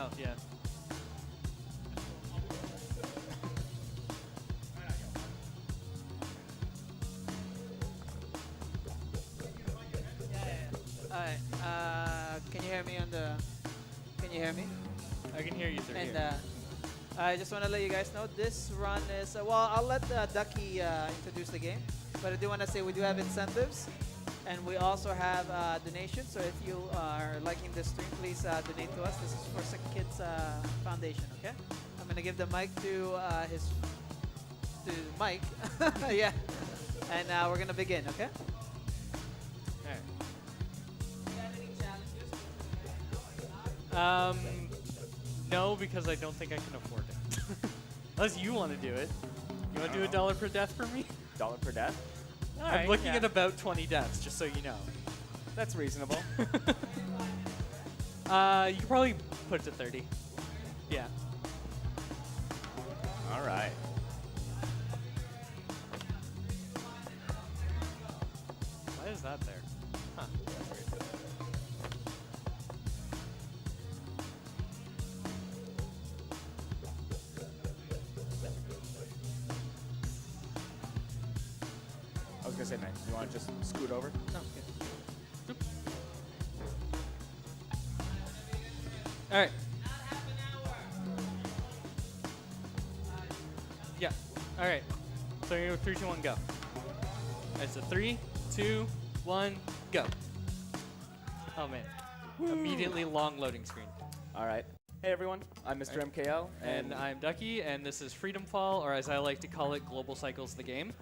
Oh, yeah. Alright, can you hear me on the... Can you hear me? I can hear you through And here. I just want to let you guys know this run is... well, I'll let Ducky introduce the game. But I do want to say we do have incentives. And we also have donations. So if you are liking this stream, please donate to us. This is for Sick Kids Foundation, okay? I'm going to give the mic to Mike. Yeah. And we're going to begin, okay? No, because I don't think I can afford it. Unless you want to do it. You want to do $1 per death for me? $1 per death? I'm looking at about 20 deaths, just so you know. That's reasonable. You could probably put it to 30. Yeah. All right. Why is that there? Huh. That's weird. I was going to say, man, you want to just scoot over? No, okay. Oop. All right. Yeah. All right. So you're 3, 2, 1, go. All right, so 3, 2, 1, go. Oh man. Woo. Immediately long loading screen. All right. Hey everyone, I'm Mr. MKL, And I'm Ducky, and this is Freedom Fall, or as I like to call it, Global Cycles the game.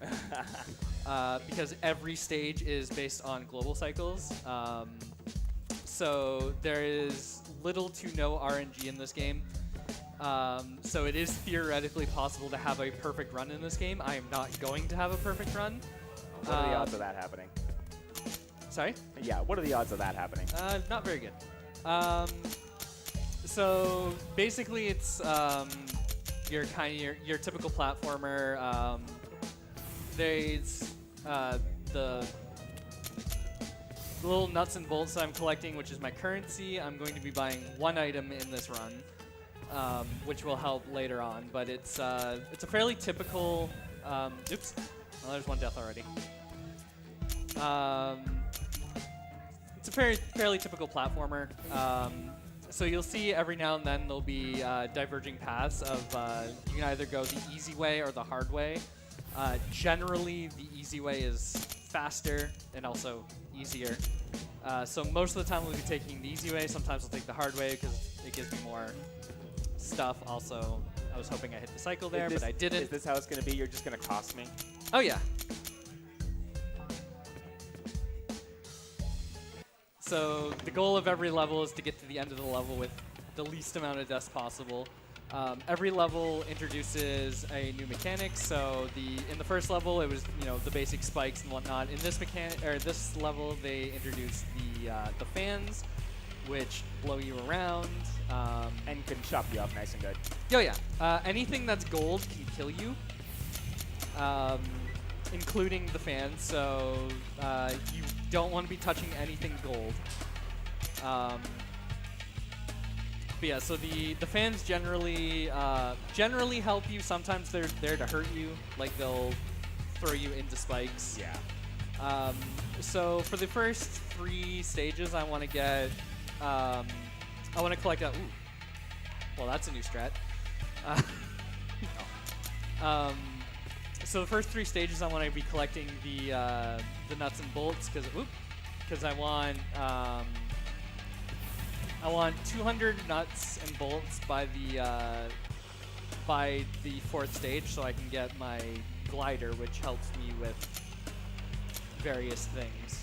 Because every stage is based on global cycles. So there is little to no RNG in this game. So it is theoretically possible to have a perfect run in this game. I am not going to have a perfect run. What are the odds of that happening? Sorry? Yeah, what are the odds of that happening? Not very good. So basically, it's your typical platformer. There's the little nuts and bolts that I'm collecting, which is my currency. I'm going to be buying 1 item in this run, which will help later on. But it's a fairly typical. Oops, well, there's 1 death already. It's a fairly typical platformer. So you'll see every now and then there'll be diverging paths of you can either go the easy way or the hard way. Generally, the easy way is faster and also easier. So most of the time we'll be taking the easy way. Sometimes we'll take the hard way because it gives me more stuff. Also, I was hoping I hit the cycle there, but I didn't. Is this how it's going to be? You're just going to cost me? Oh, yeah. So the goal of every level is to get to the end of the level with the least amount of deaths possible. Every level introduces a new mechanic. So in the first level, it was the basic spikes and whatnot. In this level, they introduced the fans, which blow you around and can chop you up nice and good. Oh yeah, anything that's gold can kill you, including the fans. So you don't want to be touching anything gold. But yeah, so the fans generally help you. Sometimes they're there to hurt you, like they'll throw you into spikes. Yeah. So for the first 3 stages, I want to get I want to collect a. Ooh, well, that's a new strat. So the first 3 stages, I want to be collecting the nuts and bolts because I want 200 nuts and bolts by the 4th stage, so I can get my glider, which helps me with various things.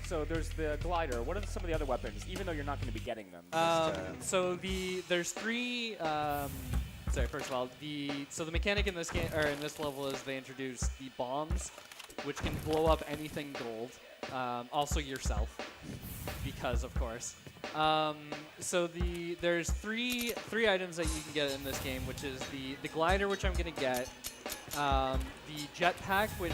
So there's the glider. What are some of the other weapons, even though you're not going to be getting them? So there's 3. Sorry, first of all, the mechanic in this game or in this level is they introduce the bombs, which can blow up anything gold, also yourself, because of course. So there's three items that you can get in this game, which is the glider, which I'm gonna get, the jetpack, which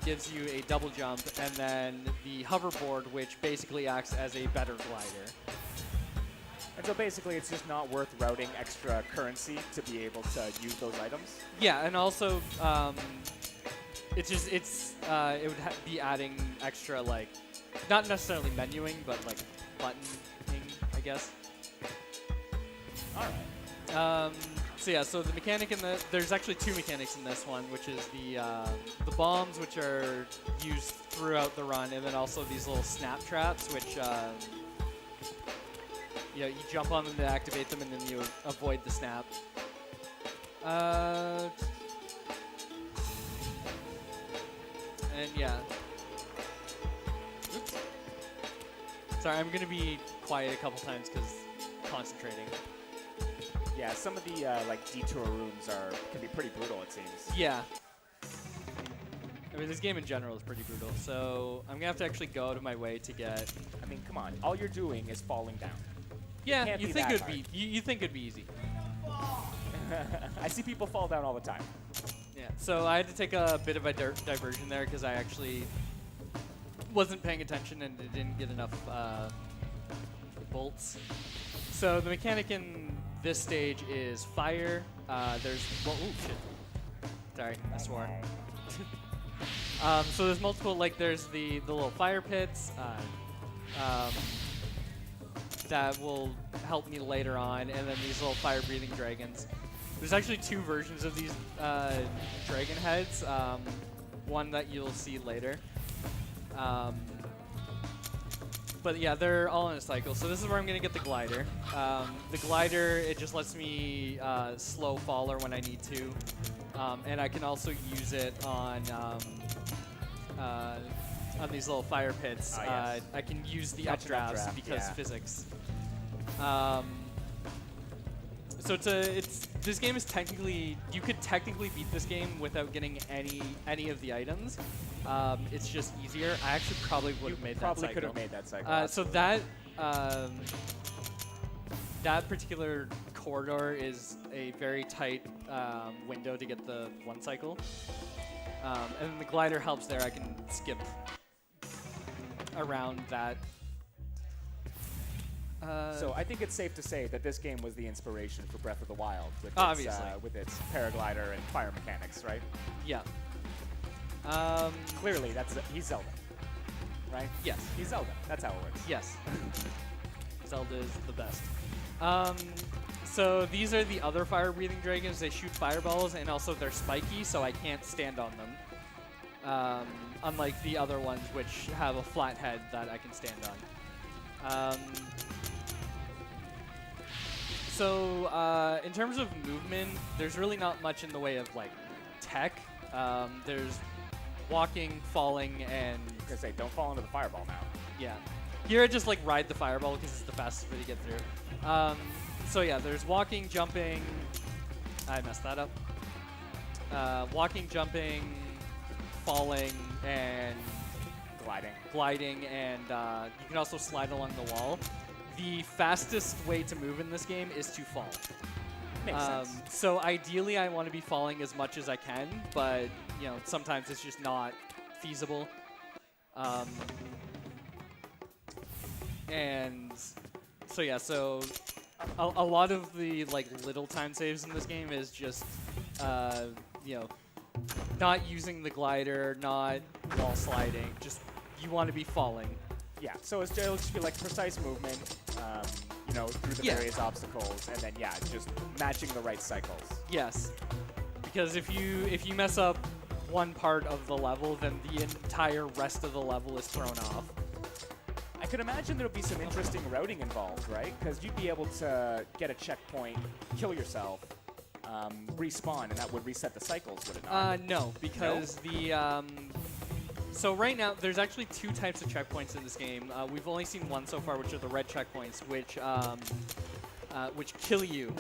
gives you a double jump, and then the hoverboard, which basically acts as a better glider. And so basically, it's just not worth routing extra currency to be able to use those items. Yeah, and also it would be adding extra like not necessarily menuing, but like buttoning, I guess. All right. So yeah, so the mechanic there's actually two mechanics in this one, which is the bombs, which are used throughout the run, and then also these little snap traps, which you jump on them to activate them, and then you avoid the snap. And yeah. Oops. Sorry, I'm gonna be quiet a couple times because concentrating. Yeah, some of the like detour rooms can be pretty brutal, it seems. Yeah. I mean, this game in general is pretty brutal, so I'm gonna have to actually go out of my way to get. I mean, come on, all you're doing is falling down. Yeah, can't you be think that it'd be you think it'd be easy. I see people fall down all the time. Yeah. So I had to take a bit of a diversion there because I actually wasn't paying attention and didn't get enough bolts. So the mechanic in this stage is fire. There's ooh, shit. Sorry, I swore. So there's multiple, like there's the little fire pits that will help me later on, and then these little fire-breathing dragons. There's actually two versions of these dragon heads. One that you'll see later. But yeah, they're all in a cycle. So this is where I'm gonna get the glider. The glider, it just lets me slow faller when I need to. And I can also use it on these little fire pits. Yes. I can use the Catch an updrafts updraft, because yeah. physics. So this game is technically, you could technically beat this game without getting any of the items. It's just easier. I actually probably would have made that cycle. Probably could have made that cycle. So that particular corridor is a very tight window to get the one cycle. And then the glider helps there. I can skip around that. So I think it's safe to say that this game was the inspiration for Breath of the Wild Obviously. With its paraglider and fire mechanics, right? Yeah. Clearly, he's Zelda, right? Yes. He's Zelda. That's how it works. Yes. Zelda is the best. So these are the other fire-breathing dragons. They shoot fireballs, and also they're spiky, so I can't stand on them. Unlike the other ones, which have a flat head that I can stand on. So in terms of movement, there's really not much in the way of like tech. There's walking, falling, and I was gonna say, don't fall into the fireball now. yeah. Here I just like ride the fireball because it's the fastest way to get through. So yeah, there's walking, jumping. I messed that up. Walking, jumping, falling, and gliding, and you can also slide along the wall. The fastest way to move in this game is to fall. Makes sense. So ideally, I want to be falling as much as I can, but you know sometimes it's just not feasible. And so yeah, so a lot of the like little time saves in this game is just you know not using the glider, not wall sliding. Just you want to be falling. Yeah, so it'll just be like precise movement, you know, through the various obstacles, and then yeah, just matching the right cycles. Yes, because if you mess up one part of the level, then the entire rest of the level is thrown off. I could imagine there'll be some interesting routing involved, right? Because you'd be able to get a checkpoint, kill yourself, respawn, and that would reset the cycles, would it not? No, because so right now, there's actually two types of checkpoints in this game. We've only seen one so far, which are the red checkpoints, which kill you.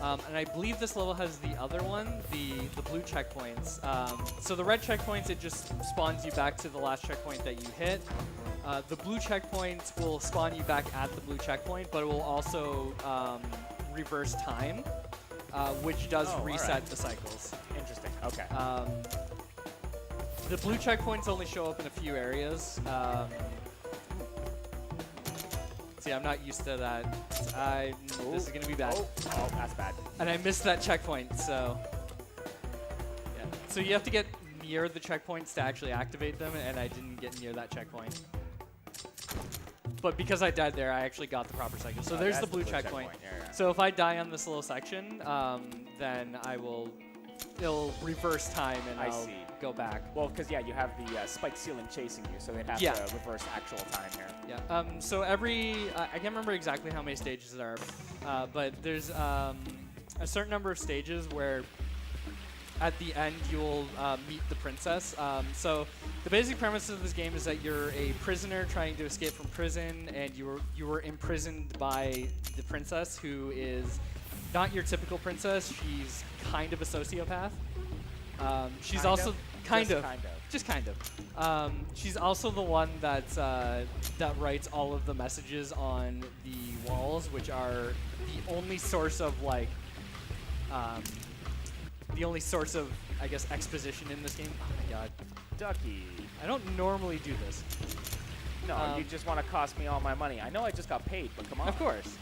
And I believe this level has the other one, the blue checkpoints. So the red checkpoints, it just spawns you back to the last checkpoint that you hit. The blue checkpoints will spawn you back at the blue checkpoint, but it will also reverse time, which does reset the cycles. Interesting. Okay. The blue checkpoints only show up in a few areas. See, I'm not used to that. This is gonna be bad. Oh, that's bad. And I missed that checkpoint, so yeah. So you have to get near the checkpoints to actually activate them, and I didn't get near that checkpoint. But because I died there, I actually got the proper cycle. So there's the blue checkpoint. Yeah. So if I die on this little section, then it'll reverse time and I'll go back. Well, because yeah, you have the spike ceiling chasing you, so they'd have to reverse actual time here. Yeah. So I can't remember exactly how many stages there are, but there's a certain number of stages where at the end you'll meet the princess. So the basic premise of this game is that you're a prisoner trying to escape from prison, and you were imprisoned by the princess, who is not your typical princess. She's kind of a sociopath. She's also kind of. She's also the one that writes all of the messages on the walls, which are the only source of I guess, exposition in this game. Oh my god. Ducky. I don't normally do this. No, you just want to cost me all my money. I know I just got paid, but come on. Of course.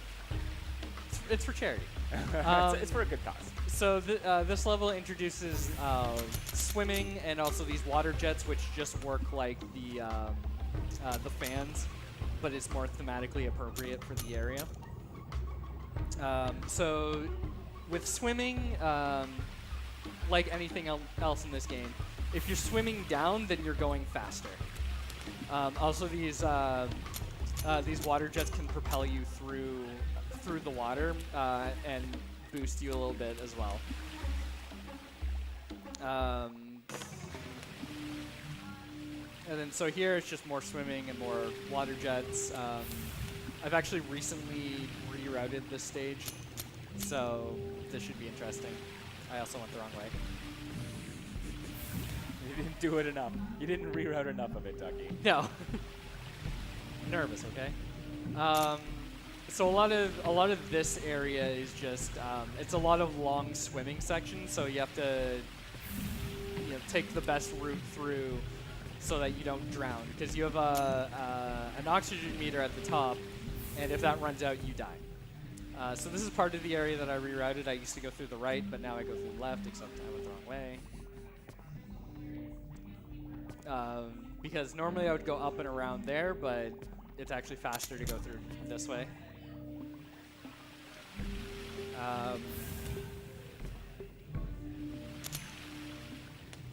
It's for charity. It's for a good cause. So this level introduces swimming and also these water jets, which just work like the fans, but it's more thematically appropriate for the area. So with swimming, like anything else in this game, if you're swimming down, then you're going faster. Also, these water jets can propel you through the water and boost you a little bit as well. And then so here it's just more swimming and more water jets. I've actually recently rerouted this stage, so this should be interesting. I also went the wrong way. You didn't do it enough. You didn't reroute enough of it, Ducky. No. Nervous, okay? So a lot of this area is just it's a lot of long swimming sections, so you have to take the best route through so that you don't drown, because you have an oxygen meter at the top, and if that runs out, you die. So this is part of the area that I rerouted. I used to go through the right, but now I go through the left, except I went the wrong way. Because normally I would go up and around there, but it's actually faster to go through this way.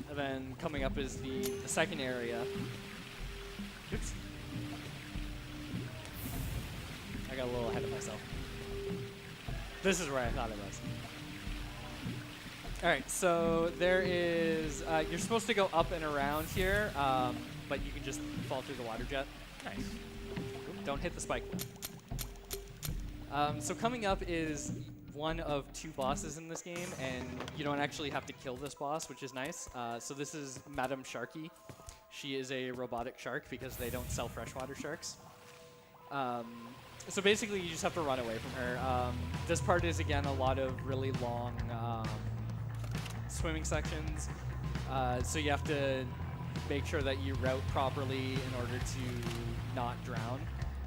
And then coming up is the second area. Oops. I got a little ahead of myself. This is where I thought it was. All right, so there is, you're supposed to go up and around here, but you can just fall through the water jet. Nice. Don't hit the spike. So coming up is one of 2 bosses in this game, and you don't actually have to kill this boss, which is nice. So this is Madame Sharky. She is a robotic shark because they don't sell freshwater sharks. So basically, you just have to run away from her. This part is, again, a lot of really long swimming sections. So you have to make sure that you route properly in order to not drown.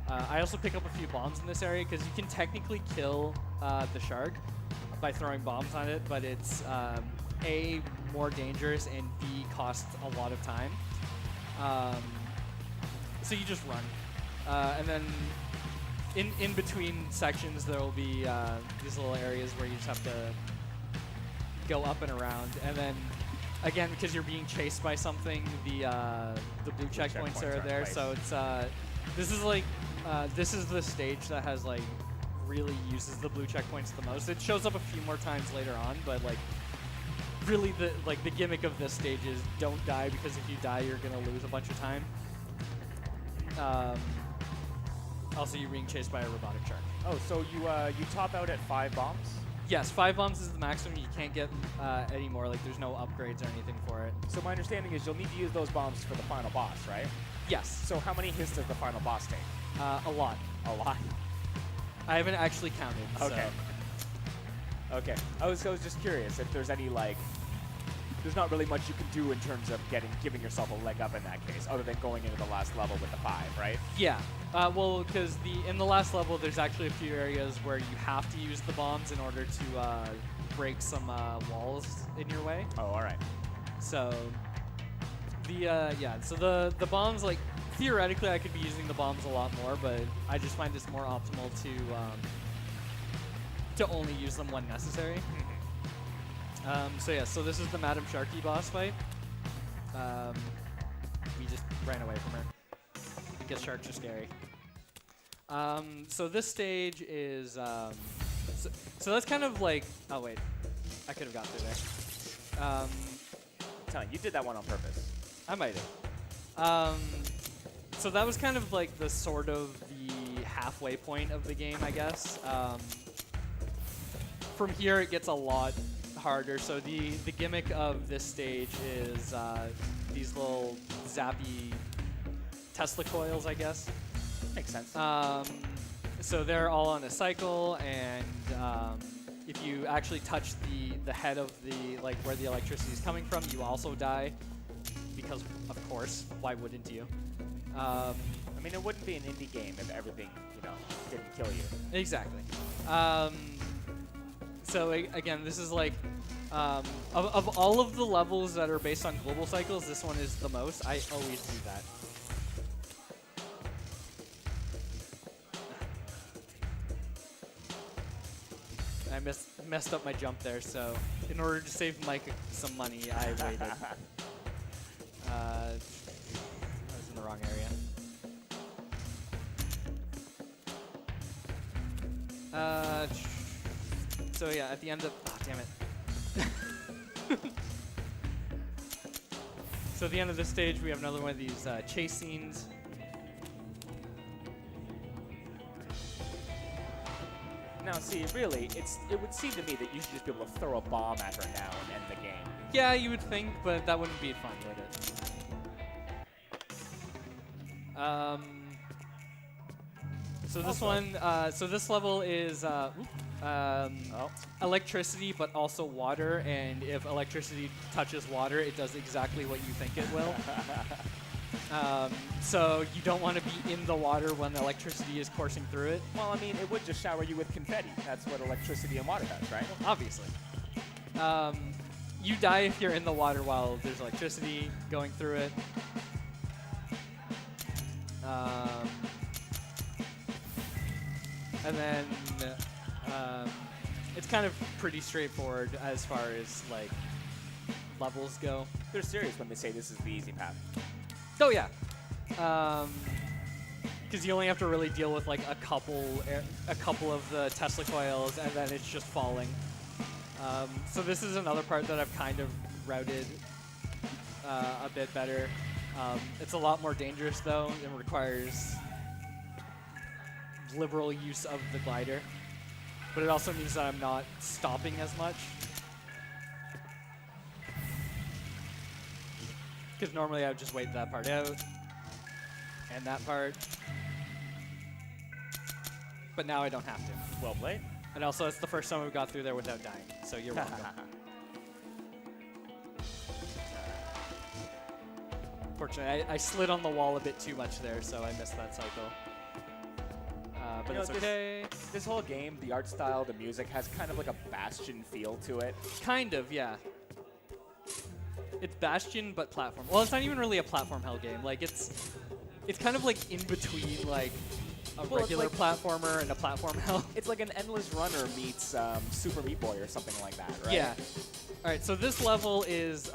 I also pick up a few bombs in this area because you can technically kill the shark by throwing bombs on it, but it's A, more dangerous, and B, costs a lot of time. So you just run. And then in between sections, there will be these little areas where you just have to go up and around. And then, again, because you're being chased by something, the blue checkpoints are there. So it's this is the stage that has really uses the blue checkpoints the most. It shows up a few more times later on, but really the gimmick of this stage is don't die, because if you die, you're gonna lose a bunch of time. Also, you're being chased by a robotic shark. Oh, so you top out at 5 bombs? Yes, 5 bombs is the maximum. You can't get any more. There's no upgrades or anything for it. So my understanding is you'll need to use those bombs for the final boss, right? Yes. So how many hits does the final boss take? A lot. A lot. I haven't actually counted. Okay. So. Okay. I was just curious if there's any there's not really much you can do in terms of giving yourself a leg up in that case, other than going into the last level with the 5, right? Yeah. Well, because in the last level, there's actually a few areas where you have to use the bombs in order to break some walls in your way. Oh, all right. So so the bombs, like, theoretically I could be using the bombs a lot more, but I just find it's more optimal to only use them when necessary. So this is the Madam Sharky boss fight. We just ran away from her because sharks are scary. So this stage is so that's kind of like, oh wait, I could have got through there. Telling you did that one on purpose. I might have. So that was kind of like the sort of the halfway point of the game, I guess. From here, it gets a lot harder. So the gimmick of this stage is these little zappy Tesla coils, I guess. Makes sense. So they're all on a cycle, and if you actually touch the head of the, like, where the electricity is coming from, you also die. Because, of course, why wouldn't you? I mean, it wouldn't be an indie game if everything, didn't kill you. Exactly. So again, this is like, of all of the levels that are based on global cycles, this one is the most. I always do that. I messed up my jump there, so in order to save Mike some money, I waited. I was in the wrong area. So yeah, at the end of, damn it. So at the end of this stage, we have another one of these chase scenes. Now, see, really, it would seem to me that you should just be able to throw a bomb at her now and end the game. Yeah, you would think, but that wouldn't be fun, would it? So this one, so this level is electricity, but also water. And if electricity touches water, it does exactly what you think it will. So you don't want to be in the water when the electricity is coursing through it. Well, I mean, it would just shower you with confetti. That's what electricity and water does, right? Obviously. You die if you're in the water while there's electricity going through it. And then it's kind of pretty straightforward as far as, like, levels go. They're serious when they say this is the easy path. Oh yeah, because you only have to really deal with like a couple of the Tesla coils, and then it's just falling. So this is another part that I've kind of routed a bit better. It's a lot more dangerous though. It requires liberal use of the glider, but it also means that I'm not stopping as much. Because normally I would just wait that part out, and that part. But now I don't have to. Well played. And also, it's the first time we got through there without dying, so you're welcome. Fortunately, I slid on the wall a bit too much there, so I missed that cycle. But it's okay. This whole game, the art style, the music, has kind of like a Bastion feel to it. Kind of, yeah. It's Bastion, but platform. Well, it's not even really a platform hell game. Like, it's kind of like in between, like, a regular platformer and a platform hell. It's like an Endless Runner meets Super Meat Boy or something like that, right? Yeah. All right, so this level is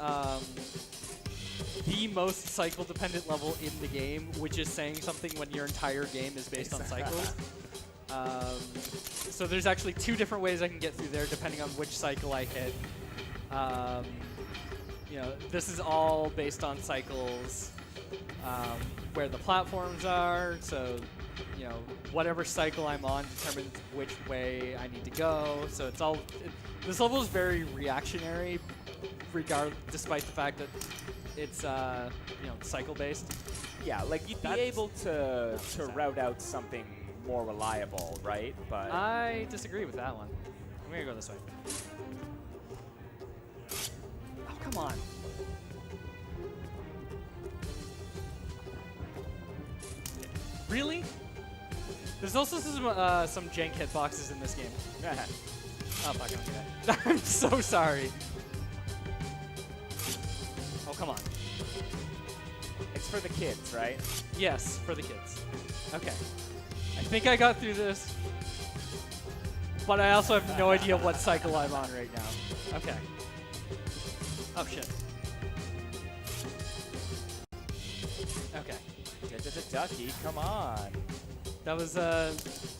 the most cycle-dependent level in the game, which is saying something when your entire game is based on cycles. So there's actually 2 different ways I can get through there, depending on which cycle I hit. This is all based on cycles, where the platforms are. So, whatever cycle I'm on determines which way I need to go. So it's all. This level is very reactionary, despite the fact that it's cycle based. Yeah, like you'd be able to route out something more reliable, right? But I disagree with that one. I'm gonna go this way. Oh, come come on. Really? There's also some jank hitboxes in this game. Oh, fuck, I'm gonna. I'm so sorry. Oh, come on. It's for the kids, right? Yes, for the kids. Okay. I think I got through this. But I also have no idea what cycle I'm on right now. Okay. Oh, shit. Okay. Ducky, come on. That was,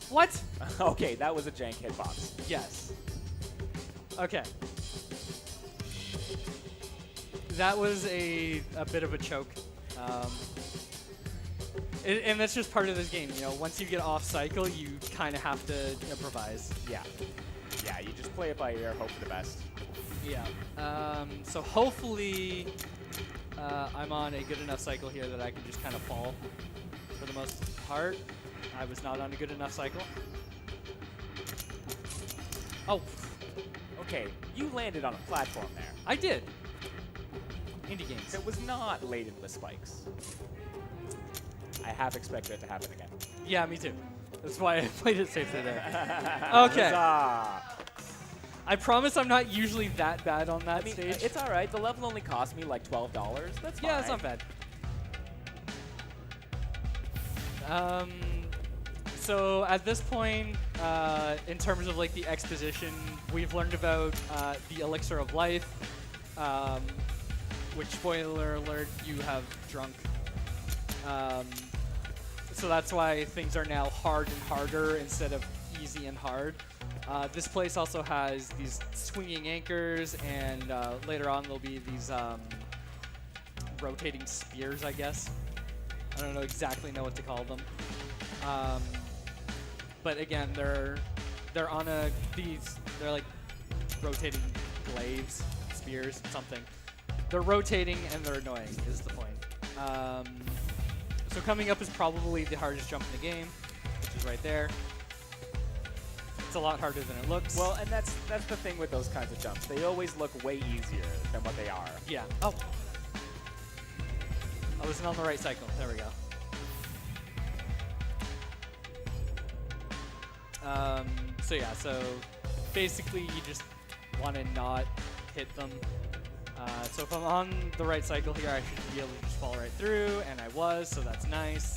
what? Okay, that was a jank hitbox. Yes. Okay. That was a bit of a choke. And that's just part of this game, you know. Once you get off cycle, you kind of have to improvise. Yeah. Yeah, you just play it by ear, hope for the best. Yeah. So hopefully I'm on a good enough cycle here that I can just kind of fall for the most part. I was not on a good enough cycle. Oh. Okay, you landed on a platform there. I did. Indie games. It was not laden with spikes. I have expected it to happen again. Yeah, me too. That's why I played it safely there. Okay. Huzzah. I promise I'm not usually that bad on that stage. It's all right. The level only cost me like $12. That's fine. Yeah, it's not bad. So at this point, in terms of like the exposition, we've learned about the elixir of life, which, spoiler alert, you have drunk. So that's why things are now hard and harder instead of easy and hard. This place also has these swinging anchors, and later on there'll be these rotating spears, I guess. I don't exactly know what to call them. But again, they're on they're like rotating glaives, spears, something. They're rotating and they're annoying is the point. So coming up is probably the hardest jump in the game, which is right there. It's a lot harder than it looks. Well, and that's the thing with those kinds of jumps. They always look way easier than what they are. Yeah. Oh. I wasn't on the right cycle. There we go. So yeah, so basically you just want to not hit them. So if I'm on the right cycle here, I should be able to just fall right through, and I was, so that's nice.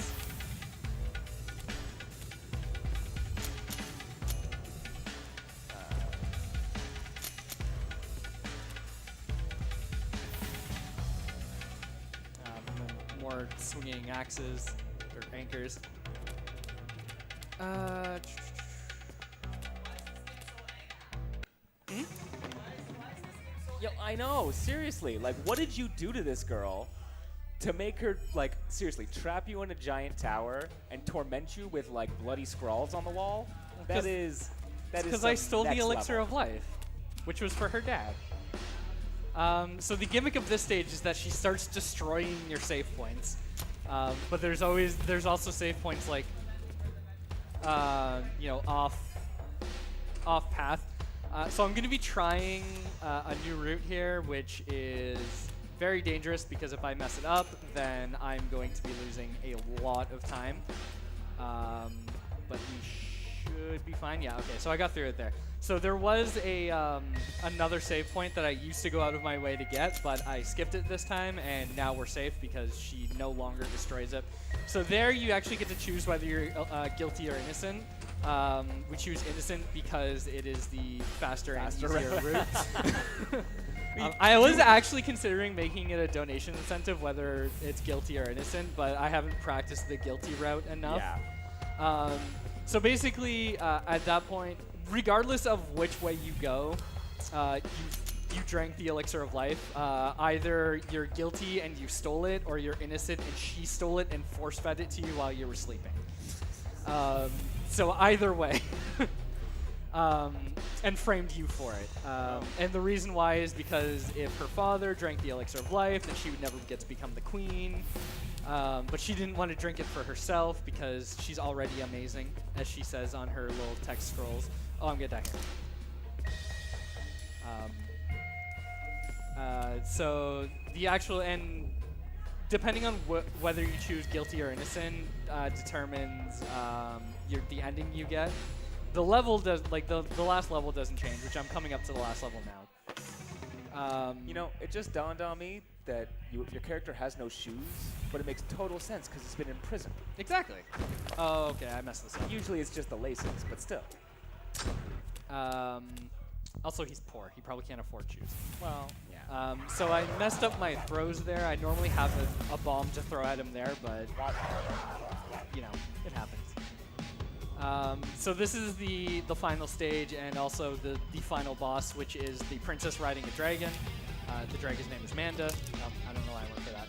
More swinging axes, or anchors. Yo, I know, seriously. Like, what did you do to this girl to make her, like, seriously, trap you in a giant tower and torment you with, like, bloody scrawls on the wall? That is because I stole the elixir of life, which was for her dad. So the gimmick of this stage is that she starts destroying your save points, but there's also save points like you know, off path. So I'm going to be trying a new route here, which is very dangerous because if I mess it up, then I'm going to be losing a lot of time. But we should be fine. Yeah, okay, so I got through it there. So there was another save point that I used to go out of my way to get, but I skipped it this time, and now we're safe because she no longer destroys it. So there you actually get to choose whether you're guilty or innocent. We choose innocent because it is the faster and easier route. I was actually considering making it a donation incentive, whether it's guilty or innocent, but I haven't practiced the guilty route enough. Yeah. So basically, at that point, regardless of which way you go, you drank the elixir of life. Either you're guilty and you stole it, or you're innocent and she stole it and force-fed it to you while you were sleeping. So either way, and framed you for it. And the reason why is because if her father drank the elixir of life, then she would never get to become the queen. But she didn't want to drink it for herself because she's already amazing, as she says on her little text scrolls. Oh, I'm gonna die here. So the actual and depending on whether you choose guilty or innocent determines the ending you get. The level does the last level doesn't change, which I'm coming up to the last level now. You know, it just dawned on me that your character has no shoes, but it makes total sense because it's been in prison. Exactly. Oh, okay, I messed this up. Usually it's just the laces, but still. Also, he's poor. He probably can't afford shoes. Well, yeah. So I messed up my throws there. I normally have a bomb to throw at him there, but you know, it happens. So this is the final stage and also the final boss, which is the princess riding a dragon. The dragon's name is Manda. I don't know why I went for that.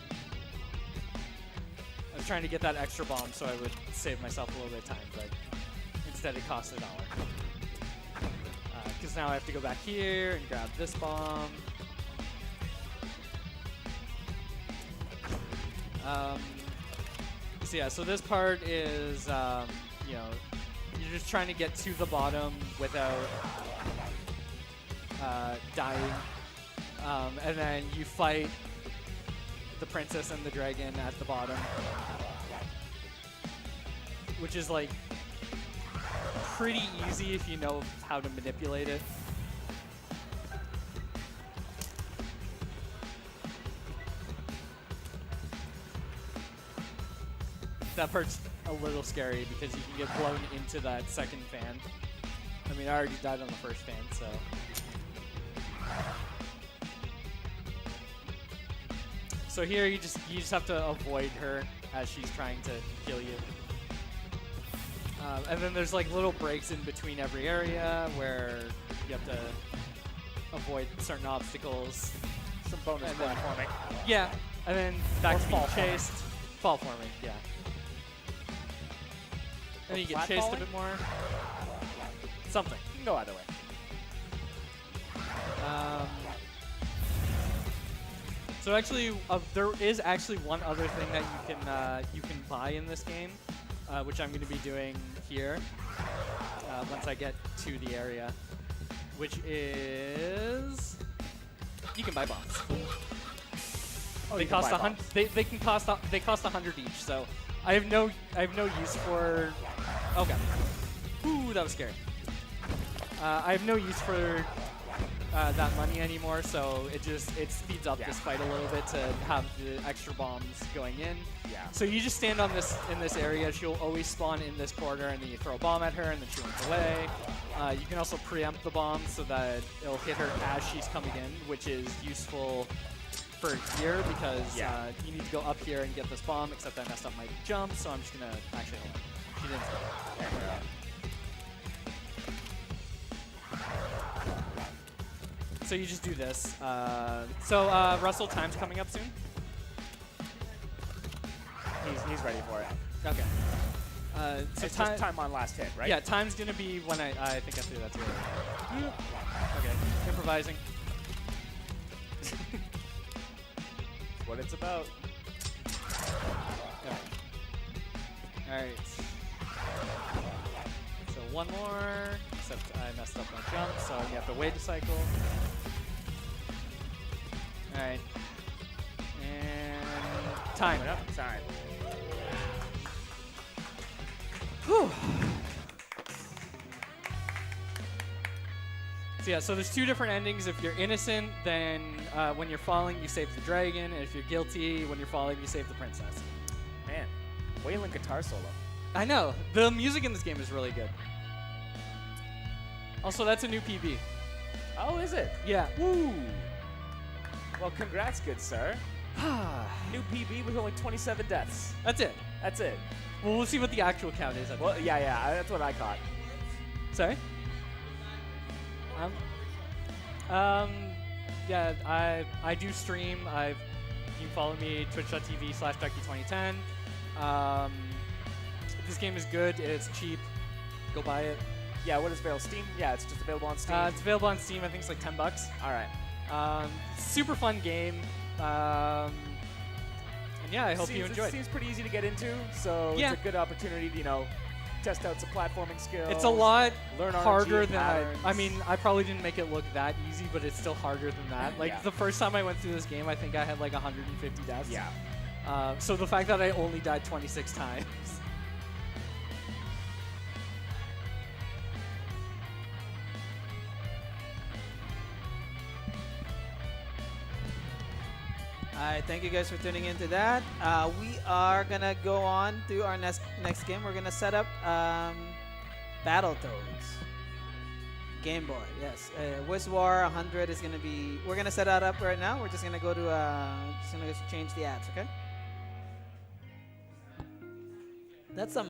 I was trying to get that extra bomb so I would save myself a little bit of time, but instead it cost $1. Because now I have to go back here and grab this bomb. So yeah, so this part is, you know, you're just trying to get to the bottom without dying. And then you fight the princess and the dragon at the bottom. Which is like pretty easy if you know how to manipulate it. That part's a little scary because you can get blown into that second fan. I mean, I already died on the first fan, so. So here you just have to avoid her as she's trying to kill you. And then there's like little breaks in between every area where you have to avoid certain obstacles. Some bonus platforming. Yeah, and then back Or to being fall forming. chased. Fall forming, yeah. And then you get chased a bit more. Something. You can go either way. So actually, there is actually one other thing that you can buy in this game, which I'm going to be doing here once I get to the area, which is you can buy bombs. Oh, They cost they cost 100 each. So I have no use for. Oh god. Ooh, that was scary. I have no use for that money anymore, so it speeds up this fight a little bit to have the extra bombs going in. Yeah. So you just stand in this area. She'll always spawn in this corner, and then you throw a bomb at her, and then she runs away. You can also preempt the bomb so that it'll hit her as she's coming in, which is useful for here because you need to go up here and get this bomb. Except I messed up my jump, so I'm just gonna actually hold on. She didn't stop. There we go. So you just do this. Russell, time's coming up soon. He's ready for it. Okay. So It's just time on last hit, right? Yeah, time's gonna be when I think I threw that too. Okay, improvising. What it's about. All right. So one more, except I messed up my jump, so you have to wait a cycle. All right. And time. Coming up. Time. Whew. So yeah, so there's two different endings. If you're innocent, then when you're falling, you save the dragon, and if you're guilty, when you're falling, you save the princess. Man, wailing guitar solo. I know. The music in this game is really good. Also, that's a new PB. Oh, is it? Yeah. Woo! Well, congrats, good sir. New PB with only 27 deaths. That's it. That's it. Well, we'll see what the actual count is. Well, yeah, that's what I caught. Sorry? Yeah, I do stream. You can follow me, twitch.tv/Duckie2010. This game is good. It's cheap. Go buy it. Yeah, what is available? Steam? Yeah, it's just available on Steam. It's available on Steam. I think it's like $10. All right. Super fun game. And yeah, I hope you enjoyed. It seems pretty easy to get into, so Yeah. it's a good opportunity to, test out some platforming skills. It's a lot Learn harder RNG than patterns. I mean, I probably didn't make it look that easy, but it's still harder than that. Like Yeah. the first time I went through this game, I think I had like 150 deaths. Yeah. So the fact that I only died 26 times. All right, thank you guys for tuning into that. We are gonna go on to our next game. We're gonna set up Battletoads. Game Boy, yes. Wiz War 100 is gonna be. We're gonna set that up right now. We're just gonna go to. Just gonna change the ads, okay? That's some.